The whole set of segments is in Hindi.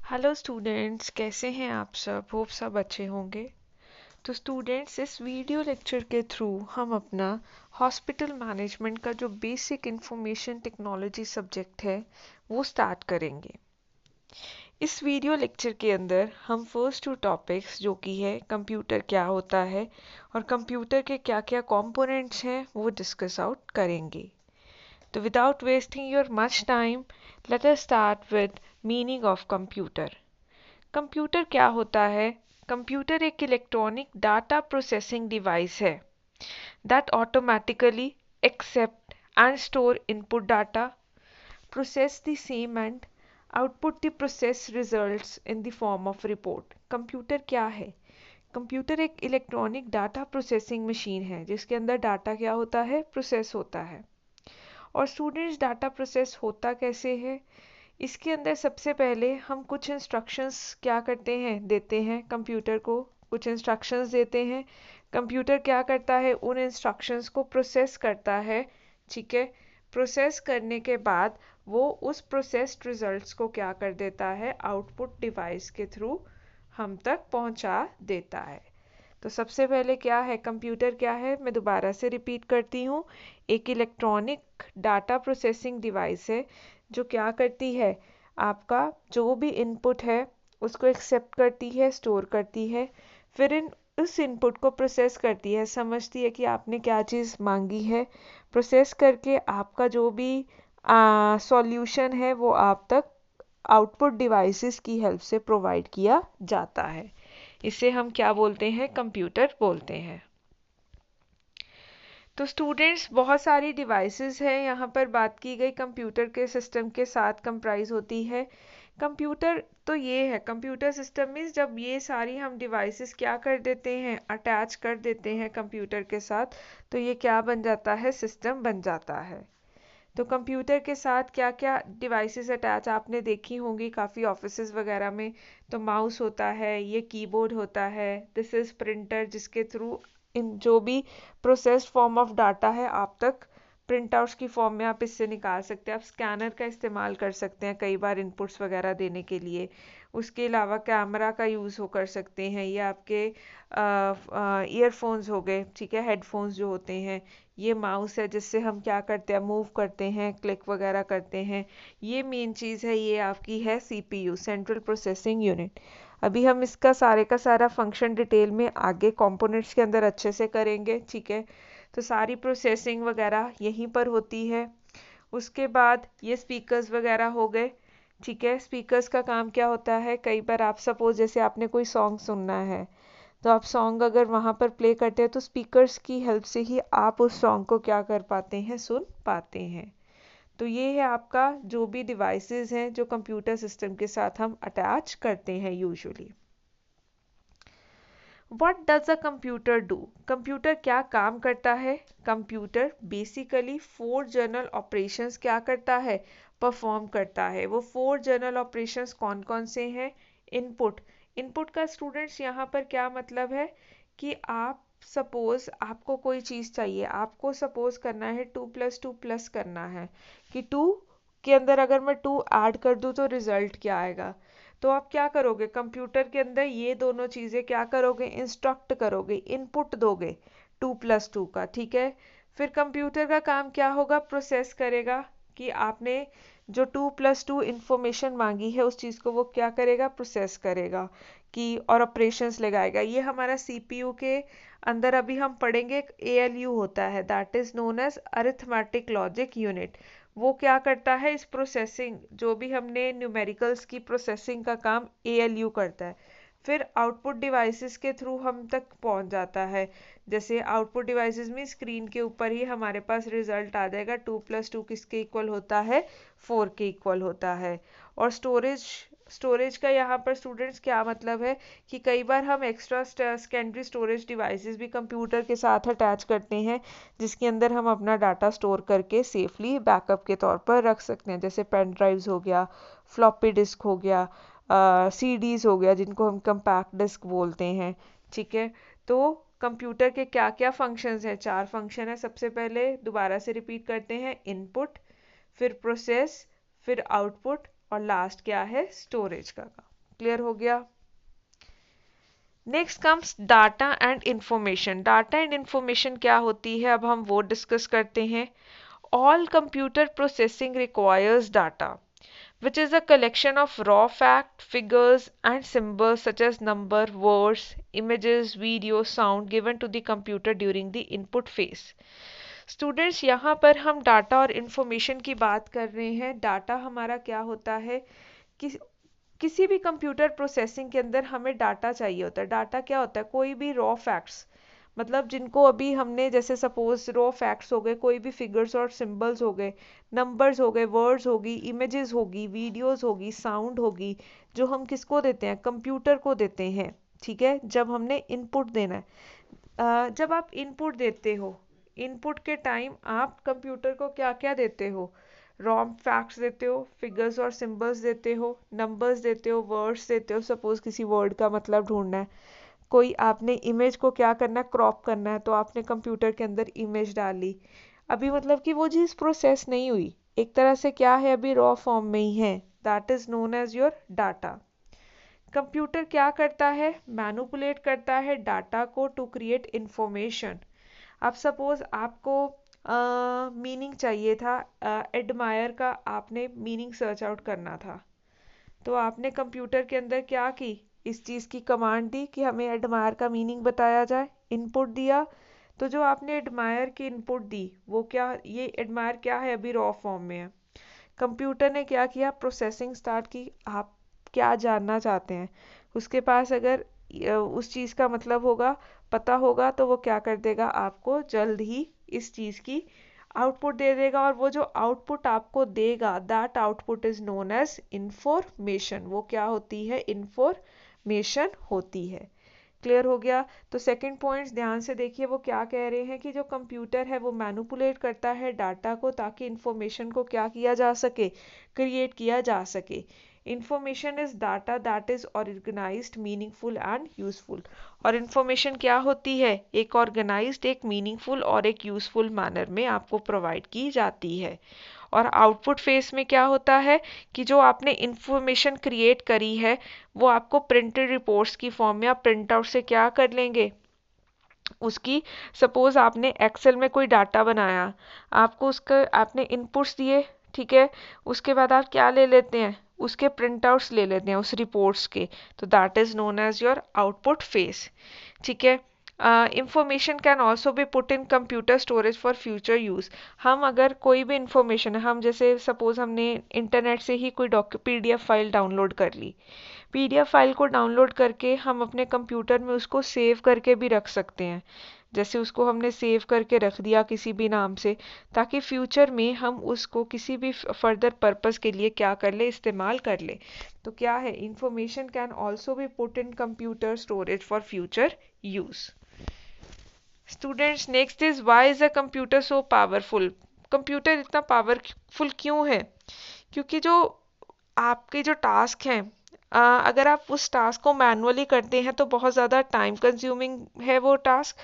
हेलो स्टूडेंट्स, कैसे हैं आप सब? होप सब अच्छे होंगे। तो स्टूडेंट्स, इस वीडियो लेक्चर के थ्रू हम अपना हॉस्पिटल मैनेजमेंट का जो बेसिक इंफॉर्मेशन टेक्नोलॉजी सब्जेक्ट है वो स्टार्ट करेंगे। इस वीडियो लेक्चर के अंदर हम फर्स्ट टू टॉपिक्स जो कि है कंप्यूटर क्या होता है और कंप्यूटर के क्या क्या कंपोनेंट्स हैं वो डिस्कस आउट करेंगे। तो without wasting your much time, let us start with meaning of computer. Computer क्या होता है? कंप्यूटर एक इलेक्ट्रॉनिक डाटा प्रोसेसिंग डिवाइस है that automatically accept and store input data, process the same and output the process results in the form of report. Computer क्या है? कंप्यूटर एक इलेक्ट्रॉनिक डाटा प्रोसेसिंग मशीन है जिसके अंदर डाटा क्या होता है? प्रोसेस होता है। और स्टूडेंट्स, डाटा प्रोसेस होता कैसे है? इसके अंदर सबसे पहले हम कुछ इंस्ट्रक्शंस क्या करते हैं, देते हैं कंप्यूटर को, कुछ इंस्ट्रक्शंस देते हैं। कंप्यूटर क्या करता है? उन इंस्ट्रक्शंस को प्रोसेस करता है। ठीक है, प्रोसेस करने के बाद वो उस प्रोसेस्ड रिजल्ट्स को क्या कर देता है? आउटपुट डिवाइस के थ्रू हम तक पहुंचा देता है। तो सबसे पहले क्या है? कंप्यूटर क्या है? मैं दोबारा से रिपीट करती हूँ। एक इलेक्ट्रॉनिक डाटा प्रोसेसिंग डिवाइस है जो क्या करती है? आपका जो भी इनपुट है उसको एक्सेप्ट करती है, स्टोर करती है, फिर उस इनपुट को प्रोसेस करती है, समझती है कि आपने क्या चीज़ मांगी है, प्रोसेस करके आपका जो भी सॉल्यूशन है वो आप तक आउटपुट डिवाइसेस की हेल्प से प्रोवाइड किया जाता है। इसे हम क्या बोलते हैं? कंप्यूटर बोलते हैं। तो स्टूडेंट्स, बहुत सारी डिवाइसेस हैं, यहाँ पर बात की गई कंप्यूटर के सिस्टम के साथ कंप्राइज होती है। कंप्यूटर तो ये है, कंप्यूटर सिस्टम मीन्स जब ये सारी हम डिवाइसेस क्या कर देते हैं? अटैच कर देते हैं कंप्यूटर के साथ, तो ये क्या बन जाता है? सिस्टम बन जाता है। तो कंप्यूटर के साथ क्या क्या डिवाइसेस अटैच आपने देखी होंगी काफ़ी ऑफिसेज वगैरह में। तो माउस होता है, ये कीबोर्ड होता है, दिस इज़ प्रिंटर जिसके थ्रू इन जो भी प्रोसेस्ड फॉर्म ऑफ डाटा है आप तक प्रिंट आउट्स की फॉर्म में आप इससे निकाल सकते हैं। आप स्कैनर का इस्तेमाल कर सकते हैं कई बार इनपुट्स वगैरह देने के लिए। उसके अलावा कैमरा का यूज़ हो कर सकते हैं। ये आपके ईयरफोन्स हो गए, ठीक है, हेडफोन्स जो होते हैं। ये माउस है जिससे हम क्या करते हैं? मूव करते हैं, क्लिक वगैरह करते हैं। ये मेन चीज़ है, ये आपकी है सीपीयू, सेंट्रल प्रोसेसिंग यूनिट। अभी हम इसका सारे का सारा फंक्शन डिटेल में आगे कंपोनेंट्स के अंदर अच्छे से करेंगे। ठीक है, तो सारी प्रोसेसिंग वगैरह यहीं पर होती है। उसके बाद ये स्पीकर्स वगैरह हो गए। ठीक है, स्पीकर्स का काम क्या होता है? कई बार आप सपोज जैसे आपने कोई सॉन्ग सुनना है, तो आप सॉन्ग अगर वहाँ पर प्ले करते हैं तो स्पीकर्स की हेल्प से ही आप उस सॉन्ग को क्या कर पाते हैं? सुन पाते हैं। तो ये है आपका जो भी डिवाइसेस हैं जो कंप्यूटर सिस्टम के साथ हम अटैच करते हैं usually. What does a computer do? Computer क्या काम करता है? कंप्यूटर बेसिकली 4 जनरल ऑपरेशंस क्या करता है? परफॉर्म करता है। वो 4 जनरल ऑपरेशंस कौन कौन से हैं? इनपुट। इनपुट का स्टूडेंट्स यहाँ पर क्या मतलब है कि आप सपोज आपको कोई चीज़ चाहिए, आपको सपोज करना है 2+2 करना है कि 2 के अंदर अगर मैं 2 ऐड कर दूँ तो रिजल्ट क्या आएगा? तो आप क्या करोगे? कंप्यूटर के अंदर ये दोनों चीज़ें क्या करोगे? इंस्ट्रक्ट करोगे, इनपुट दोगे 2+2 का। ठीक है, फिर कंप्यूटर का काम क्या होगा? प्रोसेस करेगा कि आपने जो 2+2 इंफॉर्मेशन मांगी है उस चीज़ को वो क्या करेगा? प्रोसेस करेगा कि और ऑपरेशंस लगाएगा। ये हमारा सीपीयू के अंदर अभी हम पढ़ेंगे एक एएलयू होता है, that is known as arithmetic logic unit. वो क्या करता है? इस प्रोसेसिंग जो भी हमने न्यूमेरिकल्स की प्रोसेसिंग का काम एएलयू करता है। फिर आउटपुट डिवाइसेस के थ्रू हम तक पहुंच जाता है। जैसे आउटपुट डिवाइसेस में स्क्रीन के ऊपर ही हमारे पास रिजल्ट आ जाएगा, 2+2 किसके इक्वल होता है? 4 के इक्वल होता है। और स्टोरेज का यहाँ पर स्टूडेंट्स क्या मतलब है कि कई बार हम एक्स्ट्रा सेकेंडरी स्टोरेज डिवाइसेस भी कंप्यूटर के साथ अटैच करते हैं जिसके अंदर हम अपना डाटा स्टोर करके सेफली बैकअप के तौर पर रख सकते हैं। जैसे पेन ड्राइव्स हो गया, फ्लॉपी डिस्क हो गया, सीडीज हो गया जिनको हम कंपैक्ट डिस्क बोलते हैं। ठीक है, तो कंप्यूटर के क्या क्या फंक्शंस हैं? 4 फंक्शन है। सबसे पहले दोबारा से रिपीट करते हैं, इनपुट, फिर प्रोसेस, फिर आउटपुट और लास्ट क्या है? स्टोरेज का काम। क्लियर हो गया। Next comes data and information. Data and information क्या होती है, अब हम वो डिस्कस करते हैं। All computer processing requires data which is a collection of raw fact, figures and symbols such as number, words, images, video, sound given to the computer during the input phase. Students यहाँ पर हम डाटा और इंफॉर्मेशन की बात कर रहे हैं। डाटा हमारा क्या होता है कि किसी भी कंप्यूटर प्रोसेसिंग के अंदर हमें डाटा चाहिए होता है। डाटा क्या होता है, कोई भी रॉ फैक्ट्स, मतलब जिनको अभी हमने जैसे सपोज रॉ फैक्ट्स हो गए, कोई भी फिगर्स और सिंबल्स हो गए, नंबर्स हो गए, वर्ड्स होगी, इमेजेस होगी, वीडियोस होगी, साउंड होगी, जो हम किसको देते हैं, कंप्यूटर को देते हैं। ठीक है, जब हमने इनपुट देना है, जब आप इनपुट देते हो, इनपुट के टाइम आप कंप्यूटर को क्या क्या देते हो, रॉ फैक्ट्स देते हो, फिगर्स और सिंबल्स देते हो, नंबर्स देते हो, वर्ड्स देते हो। सपोज किसी वर्ड का मतलब ढूंढना है, कोई आपने इमेज को क्या करना है, क्रॉप करना है, तो आपने कंप्यूटर के अंदर इमेज डाली। अभी मतलब कि वो चीज़ प्रोसेस नहीं हुई, एक तरह से क्या है, अभी रॉ फॉर्म में ही है। That is known as your data. Computer क्या करता है, मैनिपुलेट करता है डाटा को टू क्रिएट इंफॉर्मेशन। अब सपोज आपको मीनिंग चाहिए था, एडमायर का आपने मीनिंग सर्च आउट करना था, तो आपने कंप्यूटर के अंदर क्या की, इस चीज़ की कमांड दी कि हमें एडमायर का मीनिंग बताया जाए, इनपुट दिया। तो जो आपने एडमायर की इनपुट दी वो क्या, ये एडमायर क्या है, अभी रॉ फॉर्म में है। कंप्यूटर ने क्या किया, प्रोसेसिंग स्टार्ट की, आप क्या जानना चाहते हैं, उसके पास अगर उस चीज़ का मतलब होगा, पता होगा, तो वो क्या कर देगा, आपको जल्द ही इस चीज़ की आउटपुट दे देगा। और वो जो आउटपुट आपको देगा, that output is known as information. वो क्या होती है, इंफॉर्मेशन होती है। क्लियर हो गया। तो सेकंड पॉइंट ध्यान से देखिए, वो क्या कह रहे हैं कि जो कंप्यूटर है वो मैनिपुलेट करता है डाटा को, ताकि इंफॉर्मेशन को क्या किया जा सके, क्रिएट किया जा सके। Information is data that is organised, meaningful and useful. और इंफॉर्मेशन क्या होती है, एक ऑर्गेनाइज्ड, एक मीनिंगफुल और एक यूजफुल मैनर में आपको प्रोवाइड की जाती है। और आउटपुट फेस में क्या होता है कि जो आपने इंफॉर्मेशन क्रिएट करी है वो आपको प्रिंटेड रिपोर्ट्स की फॉर्म में आप प्रिंट आउट से क्या कर लेंगे, उसकी, सपोज आपने एक्सेल में कोई डाटा बनाया, आपको उसका आपने इनपुट्स दिए, ठीक है, उसके बाद आप क्या ले लेते हैं, उसके प्रिंट आउट्स ले लेते हैं उस रिपोर्ट्स के, तो that is known as your output phase. ठीक है। Information can also be put in computer storage for future use. हम अगर कोई भी इंफॉर्मेशन है, हम जैसे सपोज हमने इंटरनेट से ही कोई पीडीएफ फाइल डाउनलोड कर ली, पीडीएफ फाइल को डाउनलोड करके हम अपने कंप्यूटर में उसको सेव करके भी रख सकते हैं। जैसे उसको हमने सेव करके रख दिया किसी भी नाम से, ताकि फ्यूचर में हम उसको किसी भी फर्दर पर्पस के लिए क्या कर ले, इस्तेमाल कर ले। तो क्या है, information can also be put in computer storage for future use. Students, next is why is a computer so powerful. Computer इतना पावरफुल क्यों है, क्योंकि जो आपके जो टास्क हैं, अगर आप उस टास्क को मैनुअली करते हैं तो बहुत ज़्यादा टाइम कंज्यूमिंग है वो टास्क,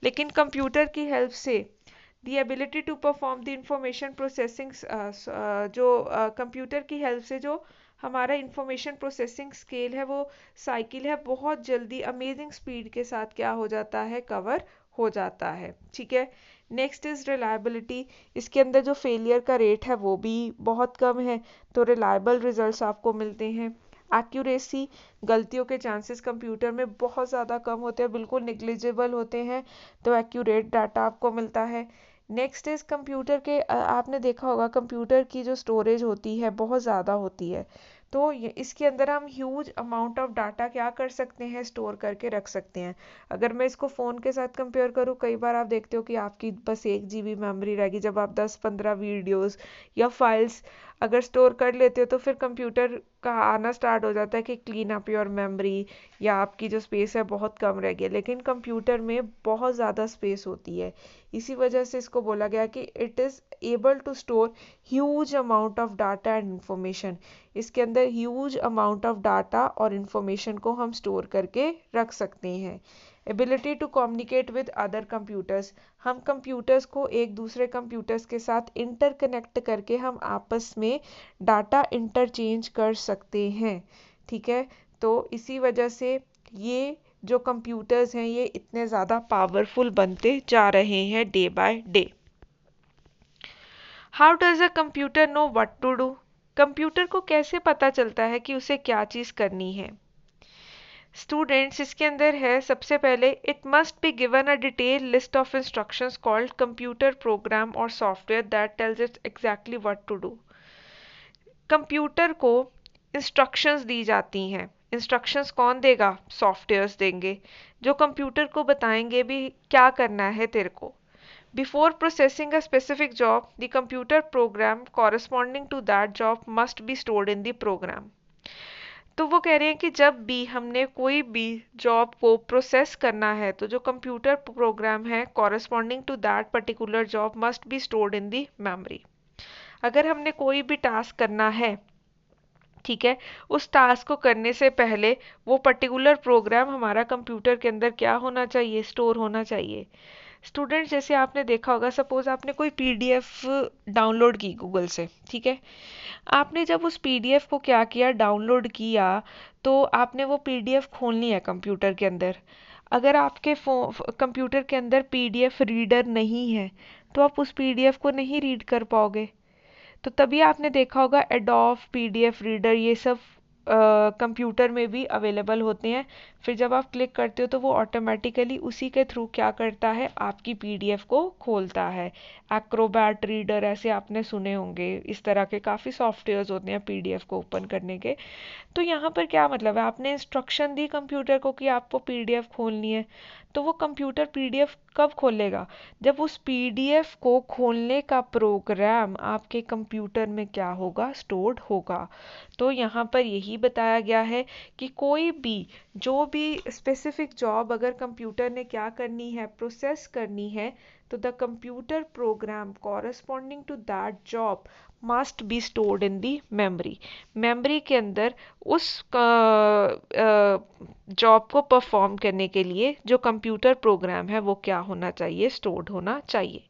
लेकिन कंप्यूटर की हेल्प से the ability to perform the information processing, जो कंप्यूटर की हेल्प से जो हमारा इंफॉर्मेशन प्रोसेसिंग स्केल है, वो साइकिल है, बहुत जल्दी अमेजिंग स्पीड के साथ क्या हो जाता है, कवर हो जाता है। ठीक है। Next is reliability. इसके अंदर जो फेलियर का रेट है वो भी बहुत कम है, तो रिलायबल रिजल्ट्स आपको मिलते हैं। एक्यूरेसी, गलतियों के चांसेस कंप्यूटर में बहुत ज़्यादा कम होते हैं, बिल्कुल निग्लिजिबल होते हैं, तो एक्यूरेट डाटा आपको मिलता है। नेक्स्ट इज कंप्यूटर के, आपने देखा होगा कंप्यूटर की जो स्टोरेज होती है बहुत ज़्यादा होती है, तो इसके अंदर हम ह्यूज अमाउंट ऑफ डाटा क्या कर सकते हैं, स्टोर करके रख सकते हैं। अगर मैं इसको फ़ोन के साथ कंपेयर करूँ, कई बार आप देखते हो कि आपकी बस 1 GB मेमोरी रहेगी, जब आप 10-15 वीडियोस या फाइल्स अगर स्टोर कर लेते हो, तो फिर कंप्यूटर का आना स्टार्ट हो जाता है कि क्लीन अप योर मेमोरी, या आपकी जो स्पेस है बहुत कम रह गई। लेकिन कंप्यूटर में बहुत ज़्यादा स्पेस होती है, इसी वजह से इसको बोला गया कि it is able to store huge amount of data and information. इसके अंदर ह्यूज अमाउंट ऑफ डाटा और इंफॉर्मेशन को हम स्टोर करके रख सकते हैं। Ability to communicate with other computers, हम कंप्यूटर्स को एक दूसरे कंप्यूटर्स के साथ इंटरकनेक्ट करके हम आपस में डाटा इंटरचेंज कर सकते हैं। ठीक है। तो इसी वजह से ये जो कंप्यूटर्स हैं ये इतने ज़्यादा पावरफुल बनते जा रहे हैं day by day. How does a computer know what to do? Computer को कैसे पता चलता है कि उसे क्या चीज़ करनी है? स्टूडेंट्स, इसके अंदर है सबसे पहले, it must be given a detail list of instructions called computer program और software that tells it exactly what to do. Computer को इंस्ट्रक्शंस दी जाती हैं। इंस्ट्रक्शंस कौन देगा? सॉफ्टवेयर्स देंगे, जो कंप्यूटर को बताएंगे भी क्या करना है तेरे को। Before processing a specific job, the computer program corresponding to that job must be stored in the program. तो वो कह रहे हैं कि जब भी हमने कोई भी जॉब को प्रोसेस करना है तो जो कंप्यूटर प्रोग्राम है corresponding to that particular job must be stored in the memory. अगर हमने कोई भी टास्क करना है, ठीक है, उस टास्क को करने से पहले वो पर्टिकुलर प्रोग्राम हमारा कंप्यूटर के अंदर क्या होना चाहिए? स्टोर होना चाहिए। स्टूडेंट, जैसे आपने देखा होगा, सपोज आपने कोई पीडीएफ डाउनलोड की गूगल से, ठीक है, आपने जब उस पीडीएफ को क्या किया, डाउनलोड किया, तो आपने वो पीडीएफ खोलनी है कंप्यूटर के अंदर। अगर आपके कंप्यूटर के अंदर पीडीएफ रीडर नहीं है तो आप उस पीडीएफ को नहीं रीड कर पाओगे। तो तभी आपने देखा होगा एडोब पीडीएफ रीडर ये सब कंप्यूटर में भी अवेलेबल होते हैं। फिर जब आप क्लिक करते हो तो वो ऑटोमेटिकली उसी के थ्रू क्या करता है, आपकी पीडीएफ को खोलता है। एक्रोबैट रीडर ऐसे आपने सुने होंगे, इस तरह के काफ़ी सॉफ्टवेयर्स होते हैं पीडीएफ को ओपन करने के। तो यहाँ पर क्या मतलब है, आपने इंस्ट्रक्शन दी कंप्यूटर को कि आपको पीडीएफ खोलनी है, तो वो कंप्यूटर पीडीएफ कब खोलेगा? जब उस पीडीएफ को खोलने का प्रोग्राम आपके कंप्यूटर में क्या होगा, स्टोर्ड होगा। तो यहाँ पर यही बताया गया है कि कोई भी जो भी स्पेसिफिक जॉब अगर कंप्यूटर ने क्या करनी है, प्रोसेस करनी है, तो the computer program corresponding to that job must be stored in the memory. Memory के अंदर उस जॉब को परफॉर्म करने के लिए जो कंप्यूटर प्रोग्राम है वो क्या होना चाहिए, स्टोर्ड होना चाहिए।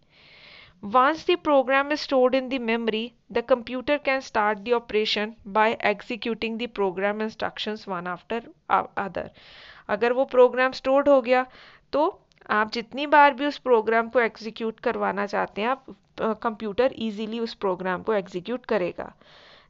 Once the program is stored in the memory, the computer can start the operation by executing the program instructions one after other. अगर वो प्रोग्राम स्टोर्ड हो गया तो आप जितनी बार भी उस प्रोग्राम को एग्जीक्यूट करवाना चाहते हैं, आप कंप्यूटर इजीली उस प्रोग्राम को एग्जीक्यूट करेगा।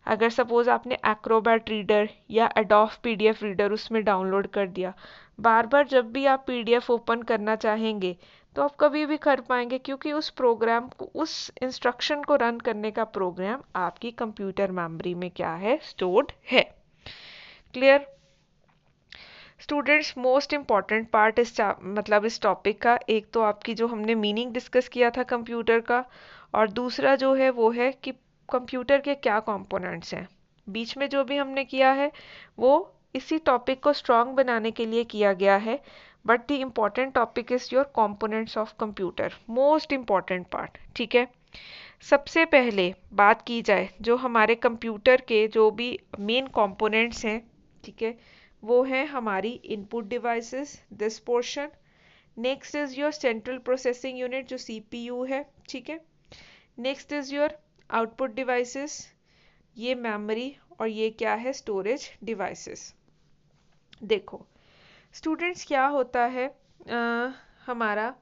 अगर सपोज आपने एक्रोबैट रीडर या एडोब पीडीएफ रीडर उसमें डाउनलोड कर दिया, बार बार जब भी आप पीडीएफ ओपन करना चाहेंगे तो आप कभी भी कर पाएंगे, क्योंकि उस प्रोग्राम को, उस इंस्ट्रक्शन को रन करने का प्रोग्राम आपकी कंप्यूटर मेमोरी में क्या है, स्टोर्ड है। Clear? Students, most important part इस टॉपिक का, एक तो आपकी जो हमने मीनिंग डिस्कस किया था कंप्यूटर का, और दूसरा जो है वो है कि कंप्यूटर के क्या कंपोनेंट्स हैं। बीच में जो भी हमने किया है वो इसी टॉपिक को स्ट्रॉन्ग बनाने के लिए किया गया है, but the important topic is your components of computer, most important part. ठीक है, सबसे पहले बात की जाए जो हमारे कंप्यूटर के जो भी मेन कंपोनेंट्स हैं, ठीक है, वो हैं हमारी input devices, this portion. Next is your central processing unit जो सीपीयू है, ठीक है। Next is your output devices, ये मेमोरी, और ये क्या है, स्टोरेज डिवाइसेस। देखो स्टूडेंट्स, क्या होता है, हमारा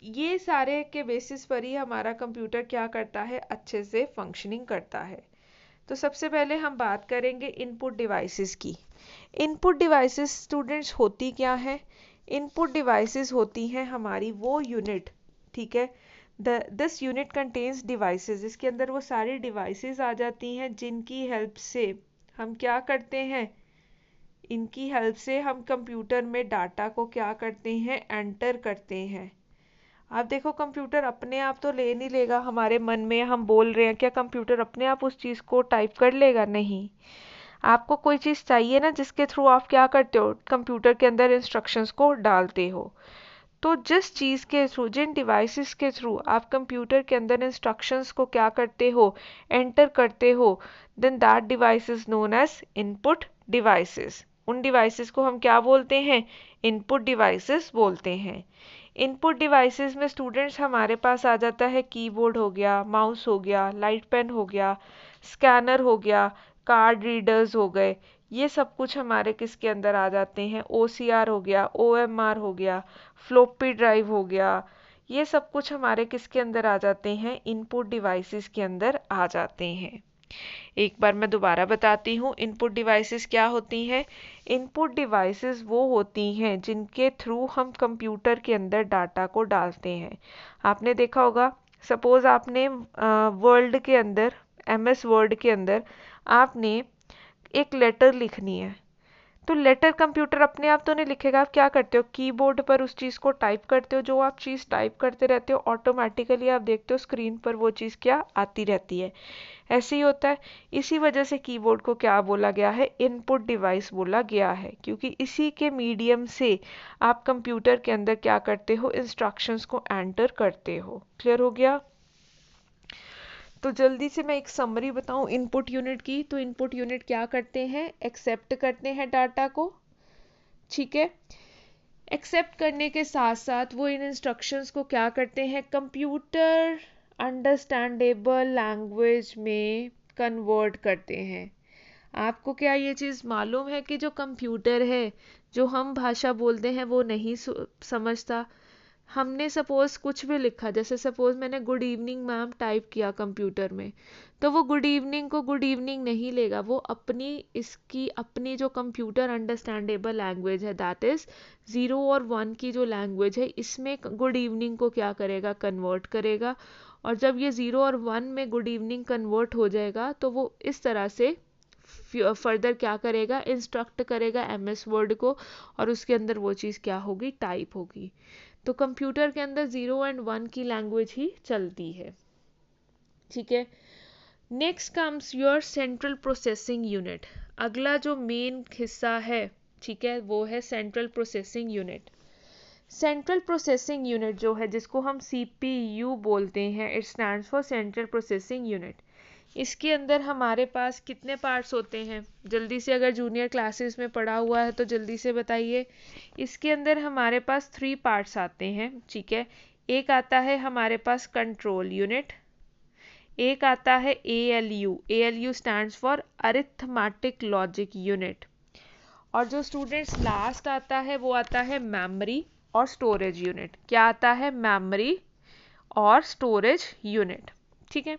ये सारे के बेसिस पर ही हमारा कंप्यूटर क्या करता है, अच्छे से फंक्शनिंग करता है। तो सबसे पहले हम बात करेंगे इनपुट डिवाइसेस की। इनपुट डिवाइसेस स्टूडेंट्स होती क्या है? इनपुट डिवाइसेस होती हैं हमारी वो यूनिट, ठीक है, दिस यूनिट कंटेन्स डिवाइसेस, इसके अंदर वो सारी डिवाइसेस आ जाती हैं जिनकी हेल्प से हम क्या करते हैं, इनकी हेल्प से हम कंप्यूटर में डाटा को क्या करते हैं, एंटर करते हैं। आप देखो कंप्यूटर अपने आप तो ले नहीं लेगा, हमारे मन में हम बोल रहे हैं, क्या कंप्यूटर अपने आप उस चीज़ को टाइप कर लेगा? नहीं। आपको कोई चीज़ चाहिए ना जिसके थ्रू आप क्या करते हो, कंप्यूटर के अंदर इंस्ट्रक्शंस को डालते हो। तो जिस चीज़ के थ्रू, जिन डिवाइसेस के थ्रू आप कंप्यूटर के अंदर इंस्ट्रक्शंस को क्या करते हो, एंटर करते हो, then that device is known as input devices. उन डिवाइसेस को हम क्या बोलते हैं, इनपुट डिवाइसेस बोलते हैं। इनपुट डिवाइसेस में स्टूडेंट्स हमारे पास आ जाता है कीबोर्ड हो गया, माउस हो गया, लाइट पेन हो गया, स्कैनर हो गया, कार्ड रीडर्स हो गए, ये सब कुछ हमारे किसके अंदर आ जाते हैं, OCR हो गया, OMR हो गया, फ्लोपी ड्राइव हो गया, ये सब कुछ हमारे किसके अंदर आ जाते हैं, इनपुट डिवाइसेस के अंदर आ जाते हैं। एक बार मैं दोबारा बताती हूँ, इनपुट डिवाइसेस क्या होती हैं। इनपुट डिवाइसेस वो होती हैं जिनके थ्रू हम कंप्यूटर के अंदर डाटा को डालते हैं। आपने देखा होगा, सपोज आपने वर्ल्ड के अंदर, MS वर्ड के अंदर आपने एक लेटर लिखनी है, तो लेटर कंप्यूटर अपने आप तो नहीं लिखेगा। आप क्या करते हो, कीबोर्ड पर उस चीज़ को टाइप करते हो, जो आप चीज़ टाइप करते रहते हो ऑटोमेटिकली आप देखते हो स्क्रीन पर वो चीज़ क्या आती रहती है। ऐसे ही होता है। इसी वजह से कीबोर्ड को क्या बोला गया है, इनपुट डिवाइस बोला गया है, क्योंकि इसी के मीडियम से आप कंप्यूटर के अंदर क्या करते हो, इंस्ट्रक्शंस को एंटर करते हो। क्लियर हो गया। तो जल्दी से मैं एक समरी बताऊं इनपुट यूनिट की। तो इनपुट यूनिट क्या करते हैं, एक्सेप्ट करते हैं डाटा को, ठीक है। एक्सेप्ट करने के साथ साथ वो इन इंस्ट्रक्शंस को क्या करते हैं, कंप्यूटर अंडरस्टैंडेबल लैंग्वेज में कन्वर्ट करते हैं। आपको क्या ये चीज़ मालूम है कि जो कंप्यूटर है, जो हम भाषा बोलते हैं वो नहीं समझता। हमने सपोज कुछ भी लिखा, जैसे सपोज मैंने गुड इवनिंग मैम टाइप किया कंप्यूटर में, तो वो गुड इवनिंग को गुड इवनिंग नहीं लेगा, वो अपनी इसकी अपनी जो कंप्यूटर अंडरस्टैंडेबल लैंग्वेज है, दैट इज 0 और 1 की जो लैंग्वेज है, इसमें गुड इवनिंग को क्या करेगा, कन्वर्ट करेगा। और जब ये 0 और 1 में गुड इवनिंग कन्वर्ट हो जाएगा, तो वो इस तरह से फर्दर क्या करेगा, इंस्ट्रक्ट करेगा MS वर्ड को, और उसके अंदर वो चीज़ क्या होगी, टाइप होगी। तो कंप्यूटर के अंदर 0 एंड 1 की लैंग्वेज ही चलती है, ठीक है। Next comes your central processing unit. अगला जो मेन हिस्सा है, ठीक है, वो है central processing unit. Central processing unit जो है, जिसको हम CPU बोलते हैं, it stands for central processing unit. इसके अंदर हमारे पास कितने पार्ट्स होते हैं, जल्दी से, अगर जूनियर क्लासेस में पढ़ा हुआ है तो जल्दी से बताइए। इसके अंदर हमारे पास 3 पार्ट्स आते हैं, ठीक है। एक आता है हमारे पास कंट्रोल यूनिट, एक आता है ALU, ALU stands for arithmetic logic unit, और जो स्टूडेंट्स लास्ट आता है वो आता है मेमोरी और स्टोरेज यूनिट। क्या आता है, मेमोरी और स्टोरेज यूनिट, ठीक है।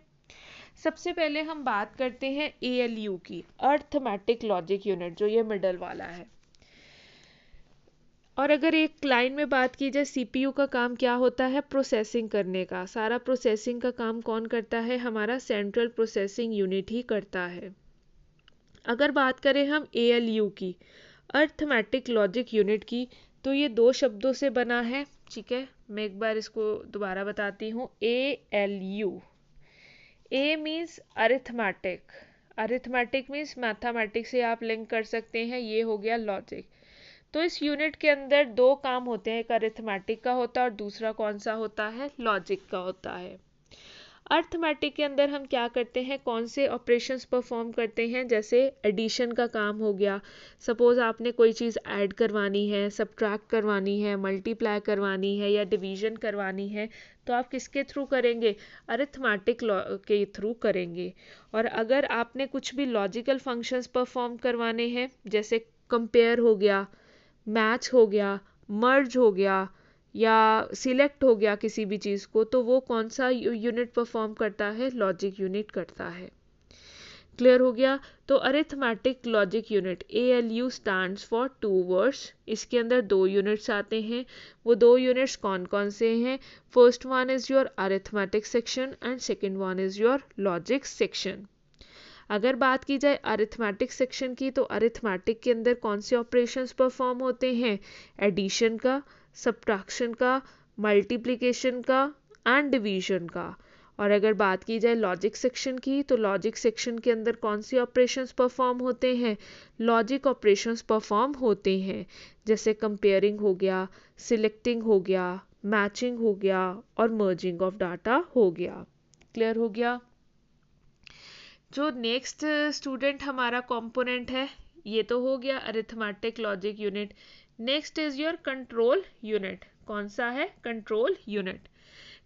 सबसे पहले हम बात करते हैं ALU की, अरिथमेटिक लॉजिक यूनिट, जो ये मिडल वाला है। और अगर एक लाइन में बात की जाए, CPU का काम क्या होता है, प्रोसेसिंग करने का। सारा प्रोसेसिंग का काम कौन करता है, हमारा सेंट्रल प्रोसेसिंग यूनिट ही करता है। अगर बात करें हम ALU की, अरिथमेटिक लॉजिक यूनिट की, तो ये 2 शब्दों से बना है, ठीक है। मैं एक बार इसको दोबारा बताती हूँ। ALU, A means arithmetic, arithmetic means mathematics से आप लिंक कर सकते हैं, ये हो गया लॉजिक। तो इस यूनिट के अंदर 2 काम होते हैं, एक अरिथमेटिक का होता है और दूसरा कौन सा होता है, लॉजिक का होता है। अरिथमेटिक के अंदर हम क्या करते हैं, कौन से ऑपरेशंस परफॉर्म करते हैं, जैसे एडिशन का काम हो गया। सपोज आपने कोई चीज़ ऐड करवानी है, सब्ट्रैक्ट करवानी है, मल्टीप्लाई करवानी है या डिवीजन करवानी है, तो आप किसके थ्रू करेंगे, अरिथमेटिक के थ्रू करेंगे। और अगर आपने कुछ भी लॉजिकल फंक्शंस परफॉर्म करवाने हैं, जैसे कंपेयर हो गया, मैच हो गया, मर्ज हो गया, या सिलेक्ट हो गया किसी भी चीज़ को, तो वो कौन सा यूनिट परफॉर्म करता है, लॉजिक यूनिट करता है। क्लियर हो गया। तो arithmetic logic unit ALU stands for 2 words. इसके अंदर 2 यूनिट्स आते हैं। वो 2 यूनिट्स कौन कौन से हैं, first one is your arithmetic section and second one is your logic section. अगर बात की जाए अरिथमेटिक सेक्शन की, तो अरिथमेटिक के अंदर कौन से ऑपरेशंस परफॉर्म होते हैं, एडिशन का, सब्ट्रैक्शन का, मल्टीप्लिकेशन का एंड डिवीजन का। और अगर बात की जाए लॉजिक सेक्शन की, तो लॉजिक सेक्शन के अंदर कौन सी ऑपरेशंस परफॉर्म होते हैं, लॉजिक ऑपरेशंस परफॉर्म होते हैं, जैसे कंपेयरिंग हो गया, सिलेक्टिंग हो गया, मैचिंग हो गया और मर्जिंग ऑफ डाटा हो गया। क्लियर हो गया। जो नेक्स्ट स्टूडेंट हमारा कंपोनेंट है, ये तो हो गया arithmetic logic unit. Next is your control unit. कौन सा है, कंट्रोल यूनिट।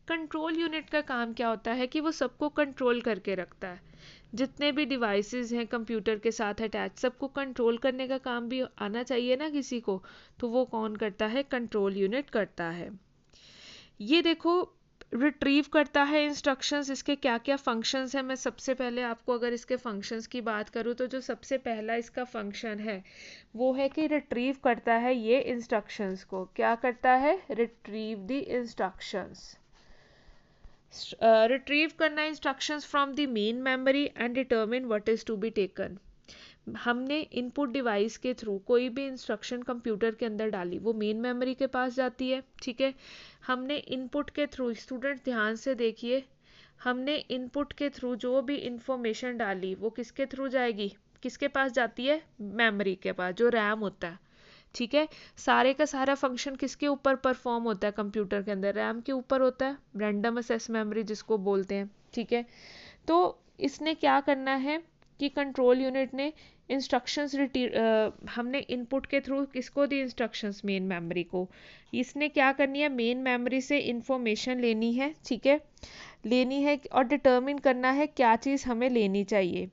कंट्रोल यूनिट का काम क्या होता है कि वो सबको कंट्रोल करके रखता है। जितने भी डिवाइसेस हैं कंप्यूटर के साथ अटैच, सबको कंट्रोल करने का काम भी आना चाहिए ना किसी को, तो वो कौन करता है? कंट्रोल यूनिट करता है। ये देखो रिट्रीव करता है इंस्ट्रक्शंस, इसके क्या क्या फंक्शंस हैं। मैं सबसे पहले आपको अगर इसके फंक्शंस की बात करूँ तो जो सबसे पहला इसका फंक्शन है वो है कि रिट्रीव करता है ये इंस्ट्रक्शंस को। क्या करता है? Retrieve the instructions. रिट्रीव करना instructions from the main memory and determine what is to be taken. हमने इनपुट डिवाइस के थ्रू कोई भी इंस्ट्रक्शन कंप्यूटर के अंदर डाली, वो मेन मेमोरी के पास जाती है, ठीक है। हमने इनपुट के थ्रू, स्टूडेंट ध्यान से देखिए, हमने इनपुट के थ्रू जो भी इंफॉर्मेशन डाली वो किसके थ्रू जाएगी? किसके पास जाती है? मेमोरी के पास, जो रैम होता है, ठीक है। सारे का सारा फंक्शन किसके ऊपर परफॉर्म होता है कंप्यूटर के अंदर? रैम के ऊपर होता है, रैंडम एक्सेस मेमोरी जिसको बोलते हैं, ठीक है। तो इसने क्या करना है कि कंट्रोल यूनिट ने इंस्ट्रक्शंस हमने इनपुट के थ्रू किसको दी इंस्ट्रक्शंस? मेन मेमोरी को। इसने क्या करनी है? मेन मेमोरी से इंफॉर्मेशन लेनी है, ठीक है, लेनी है और डिटर्मिन करना है क्या चीज़ हमें लेनी चाहिए।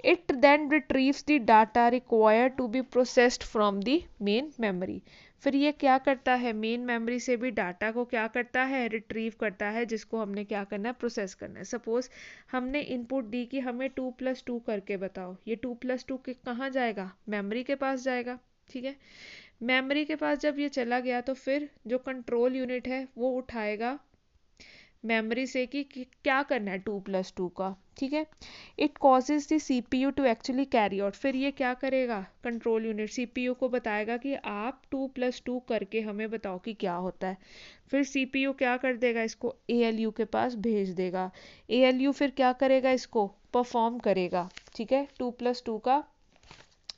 It then retrieves the data required to be processed from the main memory। फिर ये क्या करता है? मेन मेमोरी से भी डाटा को क्या करता है? रिट्रीव करता है, जिसको हमने क्या करना है? प्रोसेस करना है। सपोज हमने इनपुट दी कि हमें 2+2 करके बताओ, ये 2+2 कहाँ जाएगा? मेमोरी के पास जाएगा, ठीक है। मेमोरी के पास जब ये चला गया तो फिर जो कंट्रोल यूनिट है वो उठाएगा मेमोरी से कि क्या करना है 2+2 का, ठीक है। It causes the CPU to actually carry out. फिर ये क्या करेगा? कंट्रोल यूनिट CPU को बताएगा कि आप 2+2 करके हमें बताओ कि क्या होता है। फिर CPU क्या कर देगा? इसको ALU के पास भेज देगा। ALU फिर क्या करेगा? इसको परफॉर्म करेगा, ठीक है, 2+2 का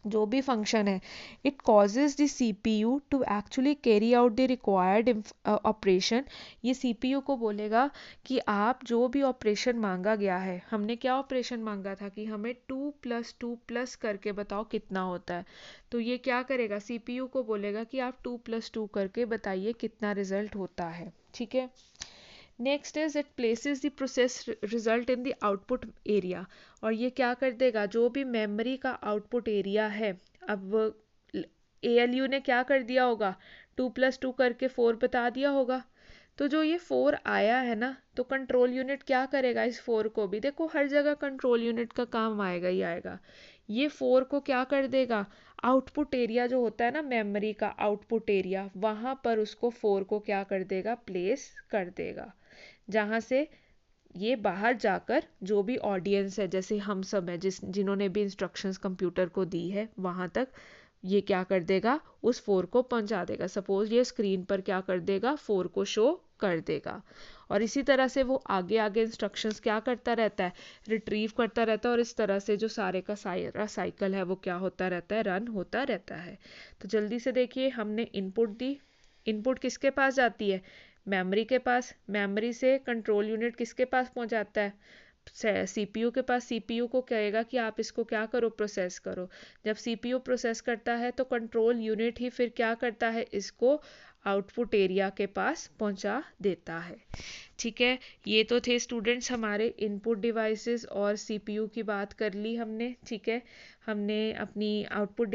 जो भी फंक्शन है। It causes the CPU to actually carry out the required operation. ये CPU को बोलेगा कि आप जो भी ऑपरेशन मांगा गया है, हमने क्या ऑपरेशन मांगा था कि हमें 2+2 प्लस करके बताओ कितना होता है, तो ये क्या करेगा? CPU को बोलेगा कि आप 2+2 करके बताइए कितना रिजल्ट होता है, ठीक है। Next is it places the process result in the output area. और ये क्या कर देगा? जो भी मेमोरी का आउटपुट एरिया है, अब ALU ने क्या कर दिया होगा? 2+2 करके 4 बता दिया होगा। तो जो ये 4 आया है ना, तो कंट्रोल यूनिट क्या करेगा? इस 4 को भी, देखो हर जगह कंट्रोल यूनिट का काम आएगा ही आएगा। ये 4 को क्या कर देगा? आउटपुट एरिया जो होता है ना मेमोरी का आउटपुट एरिया, वहां पर उसको 4 को क्या कर देगा? प्लेस कर देगा, जहाँ से ये बाहर जाकर जो भी ऑडियंस है, जैसे हम सब है, जिन्होंने भी इंस्ट्रक्शंस कंप्यूटर को दी है, वहां तक ये क्या कर देगा? उस 4 को पहुंचा देगा। सपोज ये स्क्रीन पर क्या कर देगा? 4 को शो कर देगा। और इसी तरह से वो आगे आगे इंस्ट्रक्शंस क्या करता रहता है? रिट्रीव करता रहता है, और इस तरह से जो सारे का सारा साइकिल है वो क्या होता रहता है? रन होता रहता है। तो जल्दी से देखिए, हमने इनपुट दी, इनपुट किसके पास जाती है? मेमोरी के पास। मेमोरी से कंट्रोल यूनिट किसके पास पहुंचाता है? CPU के पास। CPU को कहेगा कि आप इसको क्या करो? प्रोसेस करो। जब CPU प्रोसेस करता है तो कंट्रोल यूनिट ही फिर क्या करता है? इसको आउटपुट एरिया के पास पहुंचा देता है, ठीक है। ये तो थे स्टूडेंट्स हमारे इनपुट डिवाइसेस और CPU की बात कर ली हमने, ठीक है। हमने अपनी आउटपुट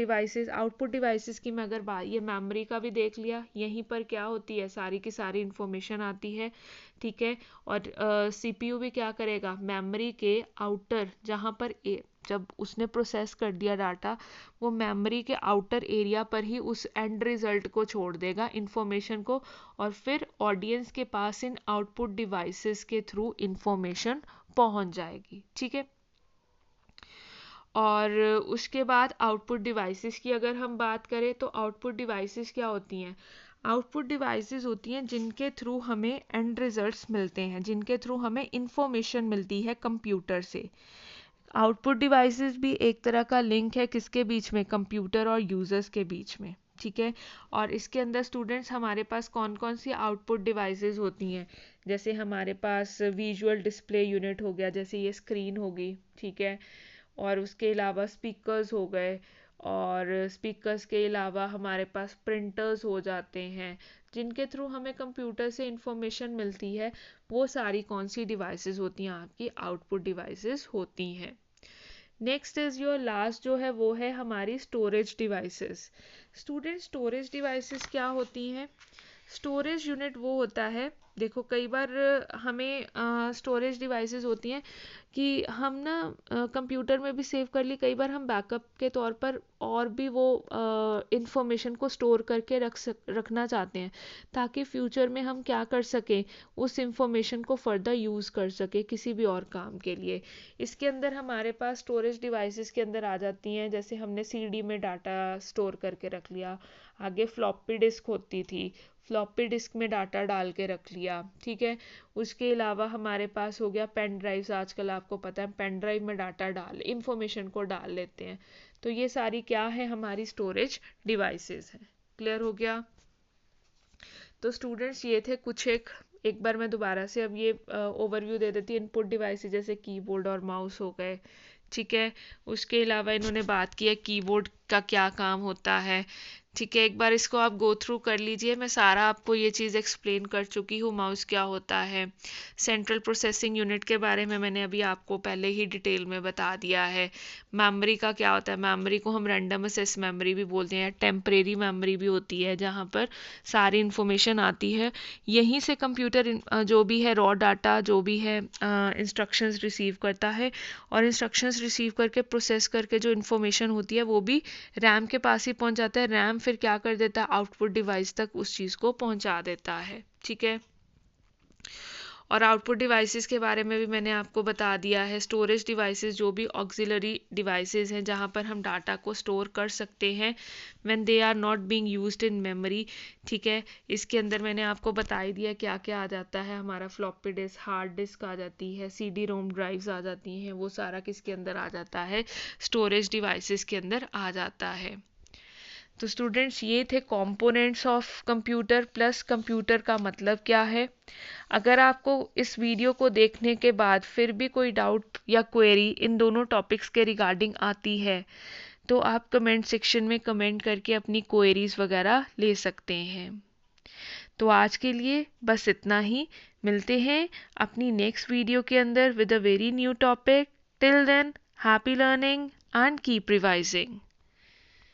डिवाइसेस की मैं अगर बात, ये मेमोरी का भी देख लिया, यहीं पर क्या होती है? सारी की सारी इंफॉर्मेशन आती है, ठीक है। और CPU भी क्या करेगा? मेमोरी के आउटर, जहाँ पर जब उसने प्रोसेस कर दिया डाटा, वो मेमोरी के आउटर एरिया पर ही उस एंड रिजल्ट को छोड़ देगा, इंफॉर्मेशन को, और फिर ऑडियंस के पास इन आउटपुट डिवाइसेस के थ्रू इंफॉर्मेशन पहुंच जाएगी, ठीक है। और उसके बाद आउटपुट डिवाइसेस की अगर हम बात करें तो आउटपुट डिवाइसेस क्या होती हैं? आउटपुट डिवाइसेस होती हैं जिनके थ्रू हमें एंड रिजल्ट्स मिलते हैं, जिनके थ्रू हमें इंफॉर्मेशन मिलती है कंप्यूटर से। आउटपुट डिवाइसेस भी एक तरह का लिंक है किसके बीच में? कंप्यूटर और यूजर्स के बीच में, ठीक है। और इसके अंदर स्टूडेंट्स हमारे पास कौन कौन सी आउटपुट डिवाइसेस होती हैं? जैसे हमारे पास विजुअल डिस्प्ले यूनिट हो गया, जैसे ये स्क्रीन होगी, ठीक है। और उसके अलावा स्पीकर्स हो गए, और स्पीकर्स के अलावा हमारे पास प्रिंटर्स हो जाते हैं, जिनके थ्रू हमें कंप्यूटर से इंफॉर्मेशन मिलती है। वो सारी कौन सी डिवाइसेस होती हैं? आपकी आउटपुट डिवाइसेस होती हैं। नेक्स्ट इज योर लास्ट जो है वो है हमारी storage devices. Student storage devices क्या होती हैं? स्टोरेज यूनिट वो होता है, देखो कई बार हमें स्टोरेज डिवाइसेस होती हैं कि हम ना कंप्यूटर में भी सेव कर ली, कई बार हम बैकअप के तौर पर और भी वो इंफॉर्मेशन को स्टोर करके रखना चाहते हैं ताकि फ्यूचर में हम क्या कर सकें, उस इंफॉर्मेशन को फर्दर यूज़ कर सके किसी भी और काम के लिए। इसके अंदर हमारे पास स्टोरेज डिवाइसेस के अंदर आ जाती हैं, जैसे हमने सीडी में डाटा स्टोर करके रख लिया, आगे फ्लॉपी डिस्क होती थी, फ्लॉपी डिस्क में डाटा डाल के रख लिया, ठीक है। उसके अलावा हमारे पास हो गया पेन ड्राइव्स, आजकल आपको पता है पेन ड्राइव में डाटा डाल इंफॉर्मेशन को डाल लेते हैं। तो ये सारी क्या है, हमारी स्टोरेज डिवाइसेस हैं। क्लियर हो गया? तो स्टूडेंट्स ये थे कुछ एक बार मैं दोबारा से अब ये ओवरव्यू दे देती हूँ। इनपुट डिवाइसेस जैसे कीबोर्ड और माउस हो गए, ठीक है। उसके अलावा इन्होंने बात की है कीबोर्ड का क्या काम होता है, ठीक है। एक बार इसको आप गो थ्रू कर लीजिए, मैं सारा आपको ये चीज़ एक्सप्लेन कर चुकी हूँ। माउस क्या होता है, सेंट्रल प्रोसेसिंग यूनिट के बारे में मैंने अभी आपको पहले ही डिटेल में बता दिया है। मेमोरी का क्या होता है, मेमोरी को हम रैंडम एक्सेस मेमोरी भी बोलते हैं, टेम्परेरी मेमोरी भी होती है जहाँ पर सारी इन्फॉर्मेशन आती है। यहीं से कंप्यूटर जो भी है रॉ डाटा जो भी है इंस्ट्रक्शंस रिसीव करता है, और इंस्ट्रक्शंस रिसीव करके प्रोसेस करके जो इन्फॉर्मेशन होती है वो भी रैम के पास ही पहुंच जाता है। रैम फिर क्या कर देता है, आउटपुट डिवाइस तक उस चीज़ को पहुंचा देता है, ठीक है। और आउटपुट डिवाइसेस के बारे में भी मैंने आपको बता दिया है। स्टोरेज डिवाइसेस जो भी ऑक्सिलरी डिवाइसेस हैं जहाँ पर हम डाटा को स्टोर कर सकते हैं when they are not being used in memory, ठीक है। इसके अंदर मैंने आपको बता ही दिया क्या क्या आ जाता है, हमारा फ्लॉपी डिस्क, हार्ड डिस्क आ जाती है, सीडी रोम ड्राइव्स आ जाती हैं, वो सारा किसके अंदर आ जाता है, स्टोरेज डिवाइसेस के अंदर आ जाता है। तो स्टूडेंट्स ये थे components of computer plus computer का मतलब क्या है। अगर आपको इस वीडियो को देखने के बाद फिर भी कोई डाउट या क्वेरी इन दोनों टॉपिक्स के रिगार्डिंग आती है तो आप कमेंट सेक्शन में कमेंट करके अपनी क्वेरीज वगैरह ले सकते हैं। तो आज के लिए बस इतना ही, मिलते हैं अपनी नेक्स्ट वीडियो के अंदर with a very new topic. Till than happy learning and keep revising.